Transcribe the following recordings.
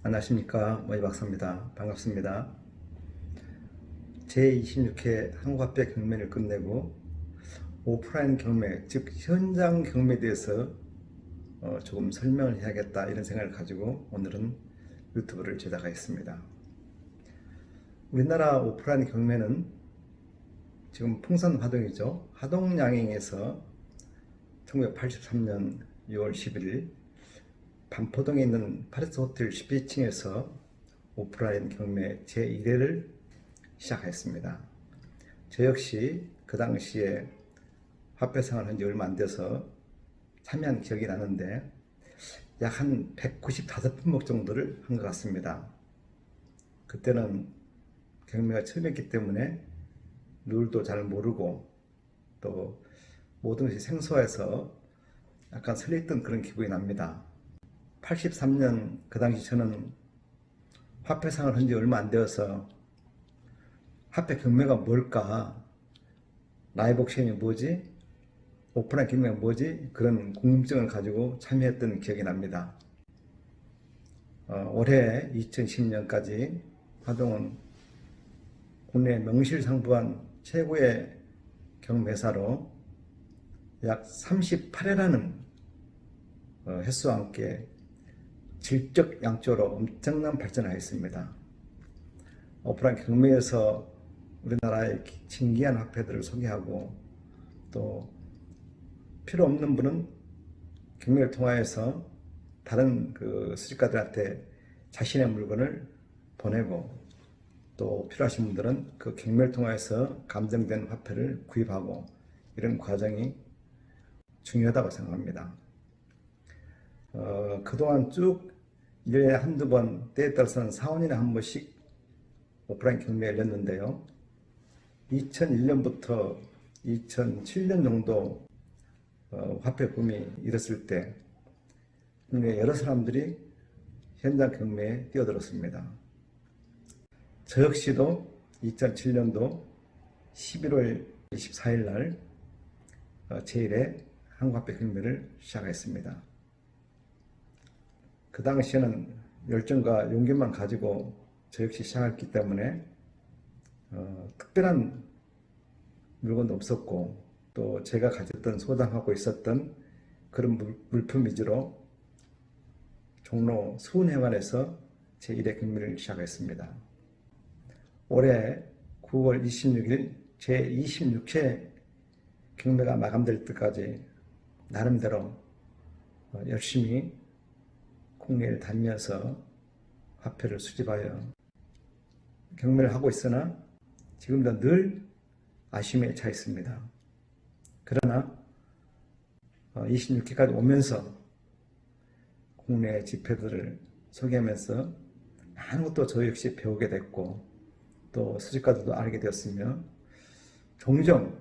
안녕하십니까. 모이 박사입니다. 반갑습니다. 제26회 한국화폐 경매를 끝내고 오프라인 경매, 즉 현장 경매에 대해서 조금 설명을 해야겠다 이런 생각을 가지고 오늘은 유튜브를 제작하였습니다. 우리나라 오프라인 경매는 지금 풍선 화동이죠. 화동양행에서 1983년 6월 11일 반포동에 있는 파리스 호텔 12층에서 오프라인 경매 제1회를 시작했습니다. 저 역시 그 당시에 화폐 생활을 한 지 얼마 안 돼서 참여한 기억이 나는데 약 한 195품목 정도를 한 것 같습니다. 그때는 경매가 처음이었기 때문에 룰도 잘 모르고 또 모든 것이 생소해서 약간 설레있던 그런 기분이 납니다. 83년 그 당시 저는 화폐상을 한 지 얼마 안 되어서 화폐 경매가 뭘까? 라이브 옥션이 뭐지? 오프라인 경매가 뭐지? 그런 궁금증을 가지고 참여했던 기억이 납니다. 올해 2010년까지 화동은 국내 명실상부한 최고의 경매사로 약 38회라는 횟수와 함께 질적 양적으로 엄청난 발전을 했습니다. 오프라인 경매에서 우리나라의 진귀한 화폐들을 소개하고 또 필요 없는 분은 경매를 통하여서 다른 수집가들한테 자신의 물건을 보내고 또 필요하신 분들은 그 경매를 통하여서 감정된 화폐를 구입하고 이런 과정이 중요하다고 생각합니다. 그동안 쭉 1년에 한두 번, 때에 따라서는 4, 5년에 한 번씩 오프라인 경매가 열렸는데요. 2001년부터 2007년 정도 화폐 붐이 일었을 때 여러 사람들이 현장 경매에 뛰어들었습니다. 저 역시도 2007년도 11월 24일 날 제1회 한국화폐 경매를 시작했습니다. 그 당시에는 열정과 용기만 가지고 저 역시 시작했기 때문에 특별한 물건도 없었고 또 제가 가졌던 소장하고 있었던 그런 물품 위주로 종로 수은회관에서 제1회 경매를 시작했습니다. 올해 9월 26일 제26회 경매가 마감될 때까지 나름대로 열심히 국내를 다니면서 화폐를 수집하여 경매를 하고 있으나 지금도 늘 아쉬움에 차 있습니다. 그러나 26회까지 오면서 국내 지표들을 소개하면서 많은 것도 저 역시 배우게 됐고 또 수집가들도 알게 되었으며 종종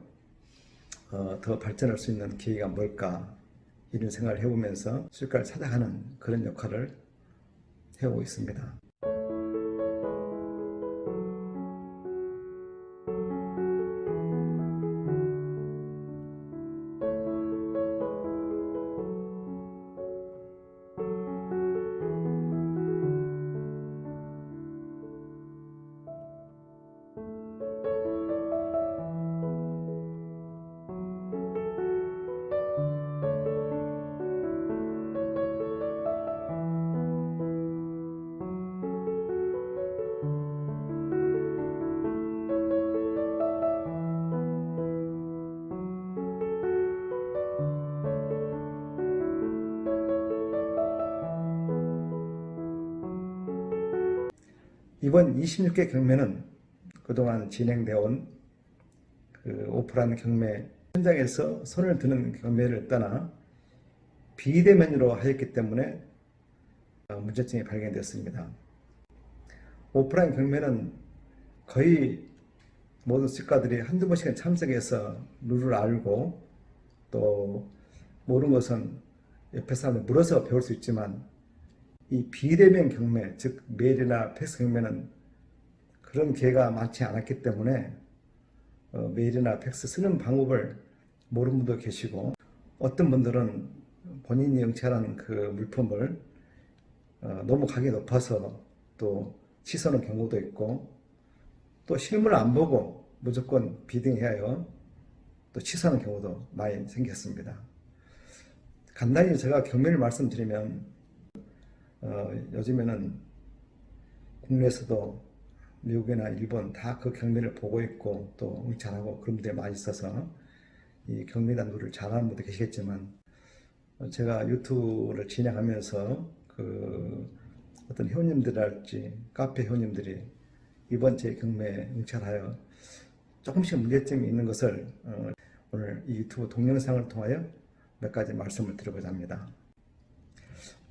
더 발전할 수 있는 계기가 뭘까 이런 생각을 해보면서 수집가를 찾아가는 그런 역할을 해오고 있습니다. 이번 26개 경매는 그동안 진행되어 온 오프라인 경매 현장에서 손을 드는 경매를 떠나 비대면으로 하였기 때문에 문제점이 발견됐습니다. 오프라인 경매는 거의 모든 수집가들이 한두 번씩은 참석해서 룰을 알고 또 모르는 것은 옆에 사람들 물어서 배울 수 있지만 이 비대면 경매, 즉 메일이나 팩스 경매는 그런 기회가 많지 않았기 때문에 메일이나 팩스 쓰는 방법을 모르는 분도 계시고 어떤 분들은 본인이 응찰한 그 물품을 너무 가격이 높아서 또 취소하는 경우도 있고, 또 실물을 안 보고 무조건 비딩해야 또 취소하는 경우도 많이 생겼습니다. 간단히 제가 경매를 말씀드리면, 요즘에는 국내에서도 미국이나 일본 다 그 경매를 보고 있고 또 응찰하고 그런 분들이 많이 있어서 이 경매단 룰을 잘하는 분도 계시겠지만, 제가 유튜브를 진행하면서 그 어떤 회원님들랄지 카페 회원님들이 이번 제 경매에 응찰하여 조금씩 문제점이 있는 것을 오늘 이 유튜브 동영상을 통하여 몇 가지 말씀을 드리고자 합니다.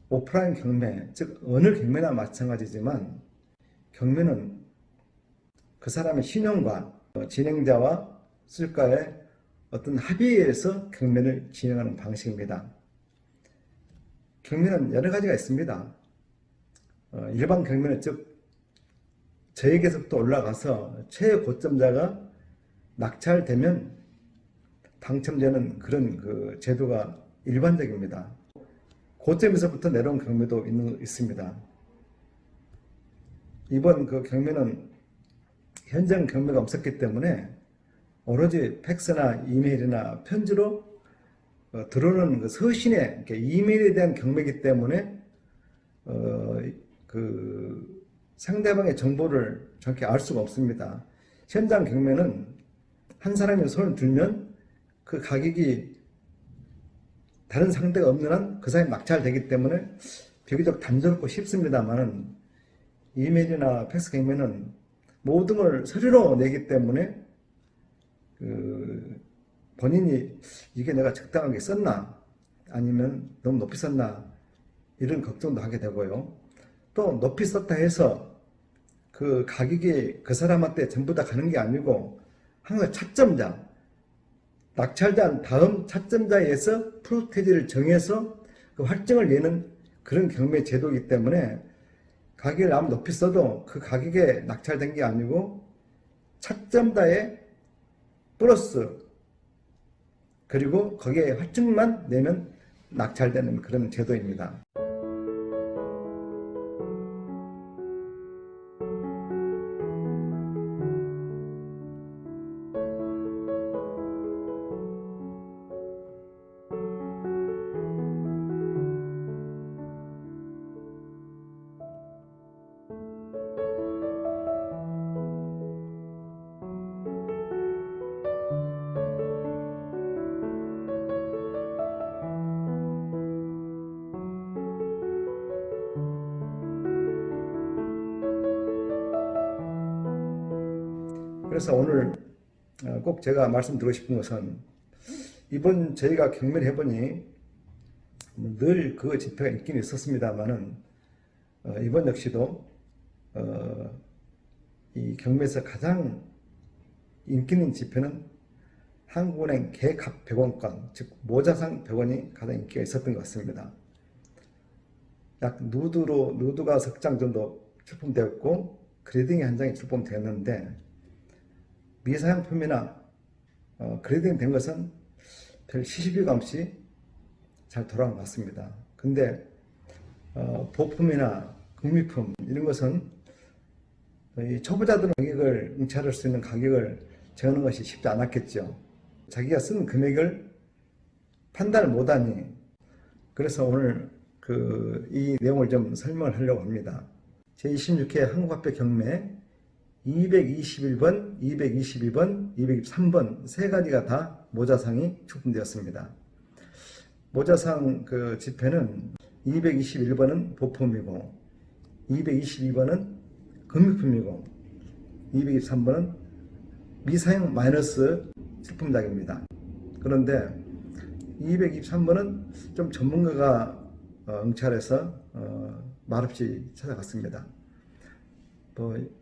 오프라인 경매, 즉 어느 경매나 마찬가지지만 경매는 그 사람의 신용과 진행자와 수집가의 어떤 합의에서 경매를 진행하는 방식입니다. 경매는 여러 가지가 있습니다. 일반 경매는 즉 저액에서부터 올라가서 최고점자가 낙찰되면 당첨되는 그런 그 제도가 일반적입니다. 고점에서부터 내려온 경매도 있습니다. 이번 그 경매는 현장 경매가 없었기 때문에 오로지 팩스나 이메일이나 편지로 들어오는 그 서신의 이메일에 대한 경매이기 때문에 그 상대방의 정보를 정확히 알 수가 없습니다. 현장 경매는 한 사람이 손을 들면 그 가격이 다른 상대가 없는 한 그 사람이 낙찰되기 때문에 비교적 단조롭고 쉽습니다만은 이메일이나 팩스 경매는 모든 걸 서류로 내기 때문에 그 본인이 이게 내가 적당하게 썼나 아니면 너무 높이 썼나 이런 걱정도 하게 되고요. 또 높이 썼다 해서 그 가격이 그 사람한테 전부 다 가는 게 아니고 항상 차점자, 낙찰자 다음 차점자에서 프로테이지를 정해서 그 활정을 내는 그런 경매 제도이기 때문에 가격을 아무 높이 써도 그 가격에 낙찰된 게 아니고 차점자의 플러스 그리고 거기에 활증만 내면 낙찰되는 그런 제도입니다. 그래서 오늘 꼭 제가 말씀드리고 싶은 것은 이번 저희가 경매를 해보니 늘 그 지표가 있긴 있었습니다만은 이번 역시도 이 경매에서 가장 인기 있는 지표는 한국은행 개값 100원권 즉 모자상 100원이 가장 인기가 있었던 것 같습니다. 약 누드가 석 장 정도 출품되었고 그레이딩이 한 장이 출품되었는데 미사용품이나 그레이딩 된 것은 별 시시비가 없이 잘 돌아간 것 같습니다. 근데 보품이나 금미품 이런 것은 이 초보자들은 가격을 응찰할 수 있는 가격을 정하는 것이 쉽지 않았겠죠. 자기가 쓴 금액을 판단을 못하니 그래서 오늘 이 내용을 좀 설명을 하려고 합니다. 제26회 한국화폐 경매 221번, 222번, 223번 세 가지가 다 모자상이 출품되었습니다. 모자상 그 지표는 221번은 보품이고 222번은 금미품이고 223번은 미사용 마이너스 출품작입니다. 그런데 223번은 좀 전문가가 응찰해서 말없이 찾아갔습니다.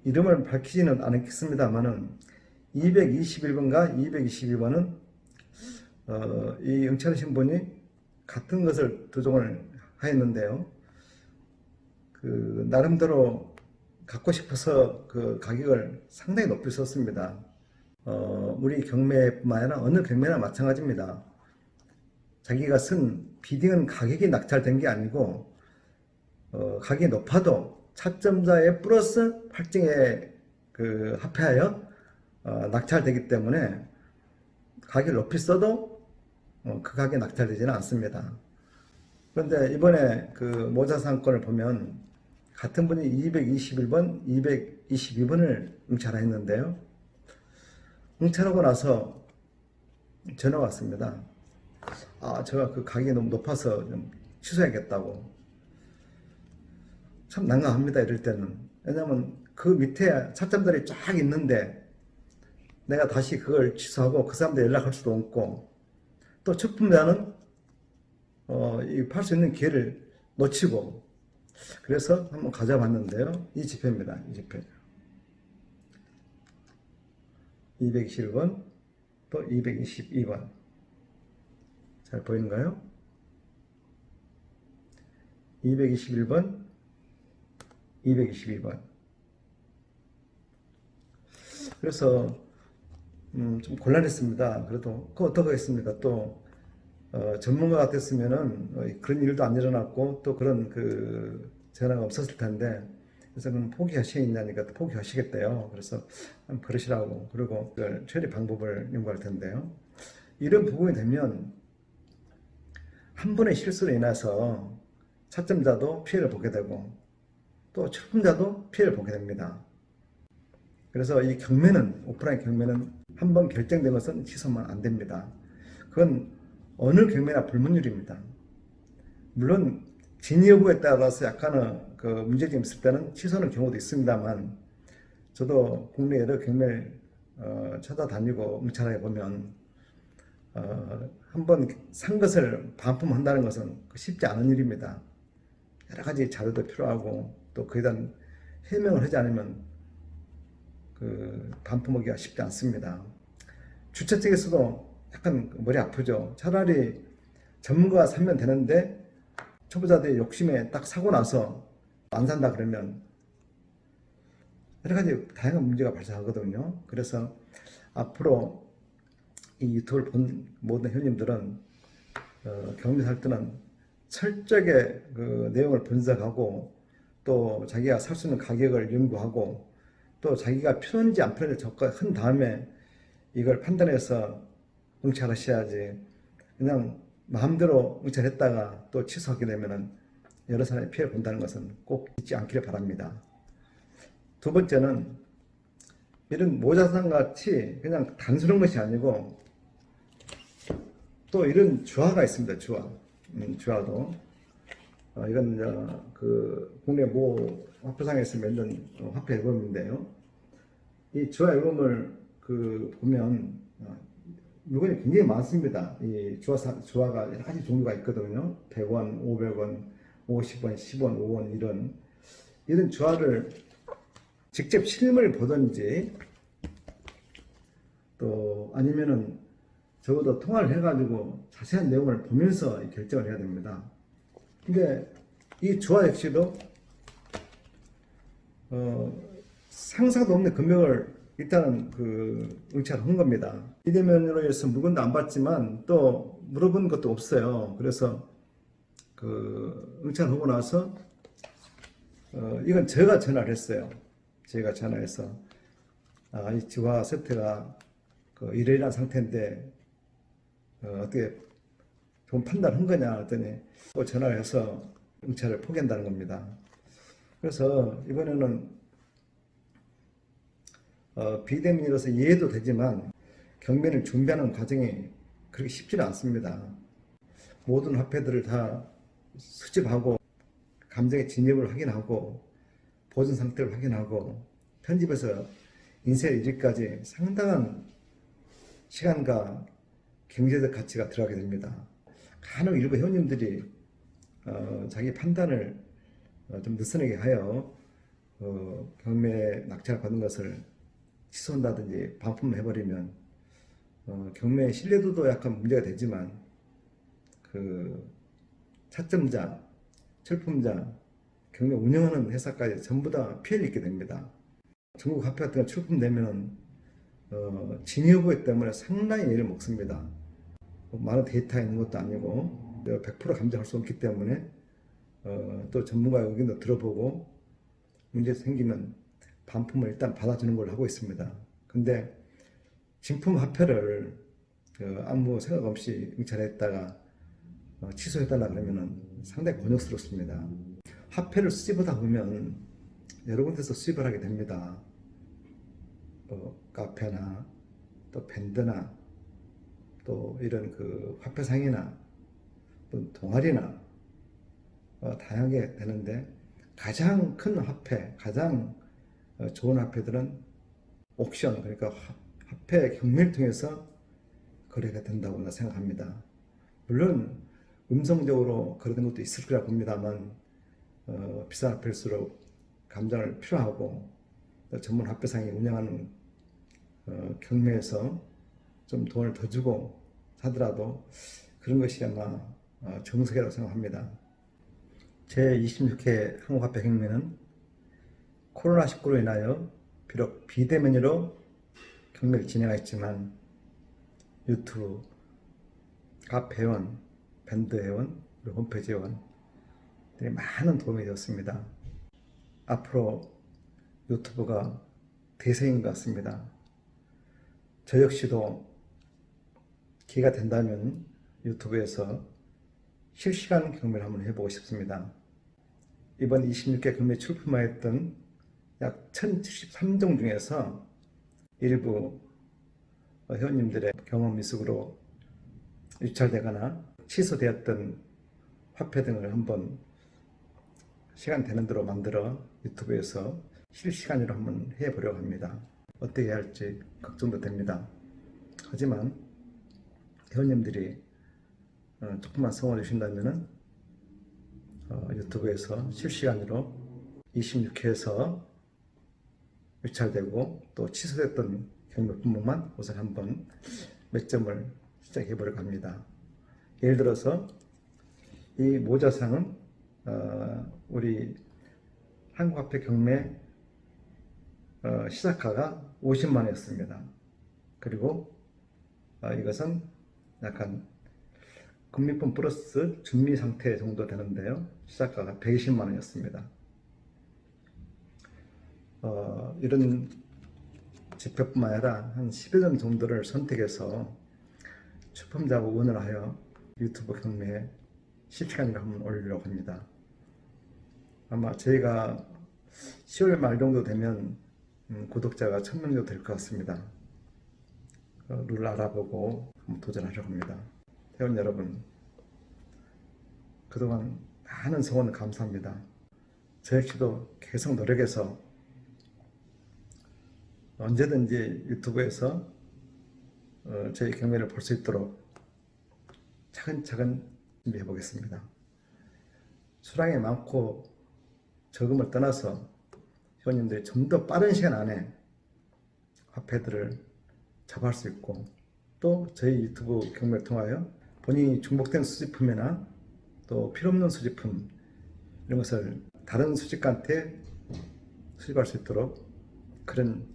이름을 밝히지는 않겠습니다만은 221번과 222번은 이 응찰하신 분이 같은 것을 두 종을 하였는데요. 나름대로 갖고 싶어서 그 가격을 상당히 높이 썼습니다. 우리 경매뿐만 아니라 어느 경매나 마찬가지입니다. 자기가 쓴 비딩은 가격이 낙찰된 게 아니고 가격이 높아도 차점자에 플러스 할증에 합해하여 낙찰되기 때문에 가격을 높이 써도 그 가격에 낙찰되지는 않습니다. 그런데 이번에 모자 상권을 보면 같은 분이 221번, 222번을 응찰을 했는데요. 응찰하고 나서 전화가 왔습니다. 제가 그 가격이 너무 높아서 좀 취소해야겠다고. 참 난감합니다, 이럴 때는. 왜냐면 그 밑에 차점들이 쫙 있는데 내가 다시 그걸 취소하고 그 사람들 연락할 수도 없고, 또 출품자는 팔 수 있는 기회를 놓치고, 그래서 한번 가져봤는데요. 이 지표입니다. 이 지표. 221번, 또 222번. 잘 보이는가요? 221번, 222번. 그래서 좀 곤란했습니다. 그래도 그거 어떡하겠습니까? 또 전문가 같았으면은 그런 일도 안 일어났고 또 그런 전화가 없었을 텐데, 그래서 그럼 포기하시겠냐니까 포기하시겠대요. 그래서 한번 그러시라고, 그리고 그걸 처리 방법을 연구할 텐데요. 이런 부분이 되면 한 번의 실수로 인해서 차점자도 피해를 보게 되고 또 출품자도 피해를 보게 됩니다. 그래서 이 경매는, 오프라인 경매는 한 번 결정된 것은 취소만 안 됩니다. 그건 어느 경매나 불문율입니다. 물론 진위 여부에 따라서 약간의 문제점이 있을 때는 취소하는 경우도 있습니다만, 저도 국내 여러 경매를 찾아다니고 응찰해 보면 한번 산 것을 반품한다는 것은 쉽지 않은 일입니다. 여러 가지 자료도 필요하고 또 그에 대한 해명을 하지 않으면 반품하기가 쉽지 않습니다. 주최 측에서도 약간 머리 아프죠. 차라리 전문가가 사면 되는데 초보자들이 욕심에 딱 사고 나서 안 산다 그러면 여러 가지 다양한 문제가 발생하거든요. 그래서 앞으로 이 유튜브를 본 모든 회원님들은 경매 살 때는 철저하게 내용을 분석하고 또 자기가 살 수 있는 가격을 연구하고 또 자기가 필요한지 안 필요한지 접근한 다음에 이걸 판단해서 응찰하셔야지, 그냥 마음대로 응찰했다가 또 취소하게 되면은 여러 사람이 피해를 본다는 것은 꼭 잊지 않기를 바랍니다. 두 번째는 이런 모자산 같이 그냥 단순한 것이 아니고 또 이런 주화가 있습니다. 주화도 이건 국내 모 화폐상에서 만든 화폐 앨범인데요. 이 주화 앨범을 보면 물건이 굉장히 많습니다. 이 주화가 여러 가지 종류가 있거든요. 100원, 500원, 50원, 10원, 5원 이런 주화를 직접 실물 보든지 또 아니면은 적어도 통화를 해가지고 자세한 내용을 보면서 결정을 해야 됩니다. 근데 이 주화 역시도 상상도 없는 금액을 일단은 응찰을 한 겁니다. 비대면으로 해서 물건도 안 받지만 또 물어본 것도 없어요. 그래서 응찰을 하고 나서 이건 제가 전화를 했어요. 제가 전화해서 이 주화 세트가 이러이러한 상태인데 어떻게 좋은 판단을 한 거냐 했더니 또 전화를 해서 응찰을 포기한다는 겁니다. 그래서 이번에는 비대면이라서 이해도 되지만 경매를 준비하는 과정이 그렇게 쉽지는 않습니다. 모든 화폐들을 다 수집하고 감정의 진입을 확인하고 보존 상태를 확인하고 편집해서 인쇄에 이르기까지 상당한 시간과 경제적 가치가 들어가게 됩니다. 간혹 일부 회원님들이 자기 판단을 좀 느슨하게 하여 경매 낙찰 받은 것을 취소한다든지 반품을 해버리면 경매 신뢰도도 약간 문제가 되지만 차점자, 출품자, 경매 운영하는 회사까지 전부 다 피해를 입게 됩니다. 중국 화폐 같은 거 출품되면 진위 여부 때문에 상당히 애를 먹습니다. 많은 데이터가 있는 것도 아니고 100% 감정할 수 없기 때문에 또 전문가의 의견도 들어보고 문제 생기면 반품을 일단 받아주는 걸로 하고 있습니다. 근데 진품 화폐를 아무 생각 없이 응찰했다가 취소해달라 그러면은 상당히 곤욕스럽습니다. 화폐를 수집하다 보면 여러 군데서 수집을 하게 됩니다. 카페나 또 밴드나 또 이런 그 화폐상이나 또 동아리나 다양하게 되는데 가장 큰 화폐, 가장 좋은 화폐들은 옥션, 그러니까 화폐 경매를 통해서 거래가 된다고 생각합니다. 물론 음성적으로 거래된 것도 있을 거라 봅니다만 비싼 화폐일수록 감정을 필요하고 전문 화폐상이 운영하는 경매에서 좀 돈을 더 주고 사더라도 그런 것이 아마 정석이라고 생각합니다. 제26회 한국화폐 경매는 코로나19로 인하여 비록 비대면으로 경매를 진행했지만 유튜브, 카페 회원, 밴드 회원, 그리고 홈페이지 회원들이 많은 도움이 되었습니다. 앞으로 유튜브가 대세인 것 같습니다. 저 역시도 기회가 된다면 유튜브에서 실시간 경매를 한번 해보고 싶습니다. 이번 26개 경매 출품하였던 약 1073종 중에서 일부 회원님들의 경험 미숙으로 유찰되거나 취소되었던 화폐 등을 한번 시간 되는 대로 만들어 유튜브에서 실시간으로 한번 해보려고 합니다. 어떻게 해야 할지 걱정도 됩니다. 하지만 회원님들이 조금만 성원해 주신다면 유튜브에서 실시간으로 26회에서 유찰되고 또 취소됐던 경매 품목만 우선 한번 몇 점을 시작해 보려고 합니다. 예를 들어서 이 모자상은 우리 한국화폐 경매 시작가가 50만 원이었습니다. 그리고 이것은 약간 금리품 플러스 준비 상태 정도 되는데요. 시작가가 120만 원이었습니다. 이런 지표뿐만 아니라 한 10여 점 정도를 선택해서 출품자하고 의논을 하여 유튜브 경매에 실시간으로 한번 올리려고 합니다. 아마 저희가 10월 말 정도 되면 구독자가 1000명 정도 될 것 같습니다. 룰 알아보고 한번 도전하려고 합니다. 회원 여러분, 그동안 많은 성원 감사합니다. 저 역시도 계속 노력해서 언제든지 유튜브에서 저희 경매를 볼 수 있도록 차근차근 준비해 보겠습니다. 수량이 많고 적음을 떠나서 회원님들이 좀 더 빠른 시간 안에 화폐들을 접할 수 있고 또 저희 유튜브 경매를 통하여 본인이 중복된 수집품이나 또 필요없는 수집품 이런 것을 다른 수집가한테 수집할 수 있도록 그런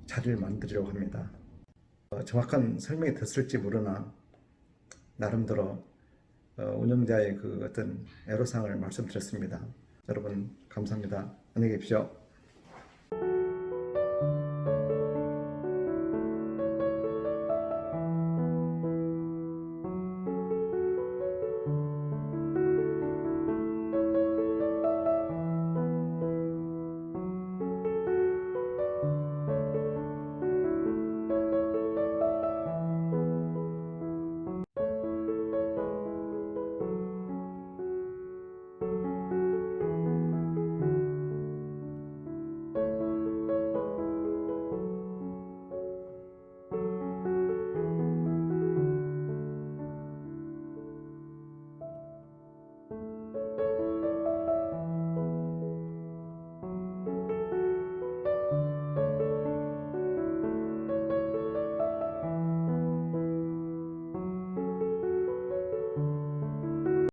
자리를 만들려고 합니다. 정확한 설명이 됐을지 모르나 나름대로 운영자의 그 어떤 애로사항을 말씀드렸습니다. 여러분 감사합니다. 안녕히 계십시오.